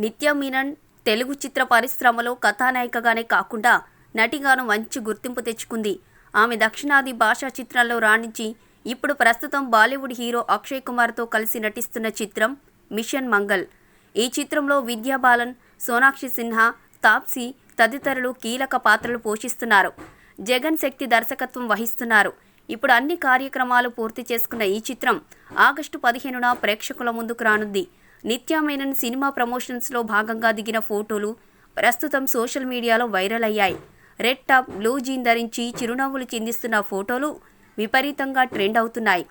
నిత్య మీనన్ తెలుగు చిత్ర పరిశ్రమలో కథానాయికగానే కాకుండా నటిగాను మంచి గుర్తింపు తెచ్చుకుంది. ఆమె దక్షిణాది భాషా చిత్రాల్లో రాణించి ఇప్పుడు ప్రస్తుతం బాలీవుడ్ హీరో అక్షయ్ కుమార్తో కలిసి నటిస్తున్న చిత్రం మిషన్ మంగల్. ఈ చిత్రంలో విద్యా బాలన్, సోనాక్షి సిన్హా, తాప్సీ తదితరులు కీలక పాత్రలు పోషిస్తున్నారు. జగన్ శక్తి దర్శకత్వం వహిస్తున్నారు. ఇప్పుడు అన్ని కార్యక్రమాలు పూర్తి చేసుకున్న ఈ చిత్రం ఆగస్టు 15న ప్రేక్షకుల ముందుకు రానుంది. నిత్య మీనన్ సినిమా ప్రమోషన్స్లో భాగంగా దిగిన ఫోటోలు ప్రస్తుతం సోషల్ మీడియాలో వైరల్ అయ్యాయి. రెడ్ టాప్, బ్లూ జీన్ ధరించి చిరునవ్వులు చిందిస్తున్న ఫోటోలు విపరీతంగా ట్రెండ్ అవుతున్నాయి.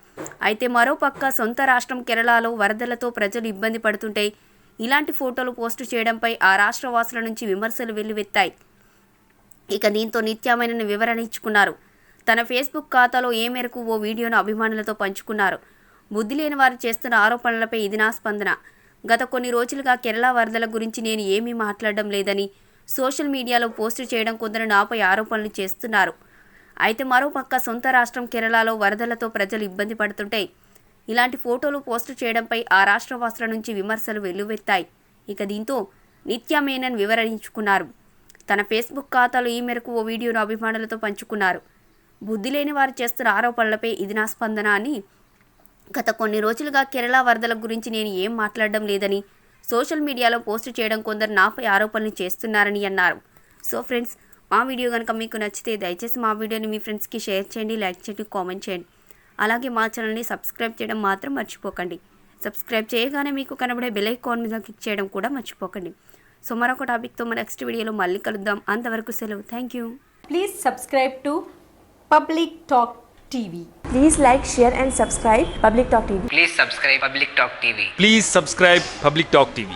అయితే మరోపక్క సొంత రాష్ట్రం కేరళలో వరదలతో ప్రజలు ఇబ్బంది పడుతుంటే ఇలాంటి ఫోటోలు పోస్టు చేయడంపై ఆ రాష్ట్ర వాసుల నుంచి విమర్శలు వెల్లువెత్తాయి. ఇక దీంతో నిత్య మీనన్ వివరణ ఇచ్చుకున్నారు. తన ఫేస్బుక్ ఖాతాలో ఏ మేరకు ఓ వీడియోను అభిమానులతో పంచుకున్నారు. బుద్ధి లేని వారు చేస్తున్న ఆరోపణలపై ఇది నా స్పందన. గత కొన్ని రోజులుగా కేరళ వరదల గురించి నేను ఏమీ మాట్లాడడం లేదని సోషల్ మీడియాలో పోస్టు చేయడం కొందరు నాపై ఆరోపణలు చేస్తున్నారు. అయితే మరోపక్క సొంత రాష్ట్రం కేరళలో వరదలతో ప్రజలు ఇబ్బంది పడుతుంటే ఇలాంటి ఫోటోలు పోస్టు చేయడంపై ఆ రాష్ట్ర వాసుల నుంచి విమర్శలు వెల్లువెత్తాయి. ఇక దీంతో నిత్య మీనన్ వివరించుకున్నారు. తన ఫేస్బుక్ ఖాతాలో ఈ మేరకు ఓ వీడియోను అభిమానులతో పంచుకున్నారు. బుద్ధి లేని వారు చేస్తున్న ఆరోపణలపై ఇది నా స్పందన అని, గత కొన్ని రోజులుగా కేరళ వరదల గురించి నేను ఏం మాట్లాడడం లేదని సోషల్ మీడియాలో పోస్టు చేయడం కొందరు నాపై ఆరోపణలు చేస్తున్నారని అన్నారు. సో ఫ్రెండ్స్, మా వీడియో కనుక మీకు నచ్చితే దయచేసి మా వీడియోని మీ ఫ్రెండ్స్కి షేర్ చేయండి, లైక్ చేయండి, కామెంట్ చేయండి. అలాగే మా ఛానల్ని సబ్స్క్రైబ్ చేయడం మాత్రం మర్చిపోకండి. సబ్స్క్రైబ్ చేయగానే మీకు కనబడే బెల్ ఐకాన్ మీద క్లిక్ చేయడం కూడా మర్చిపోకండి. సో మరొక టాపిక్తో నెక్స్ట్ వీడియోలో మళ్ళీ కలుద్దాం. అంతవరకు సెలవు. Thank you. Please subscribe to Public Talk TV. Please like, share and subscribe Public Talk TV. Please subscribe Public Talk TV. Please subscribe Public Talk TV.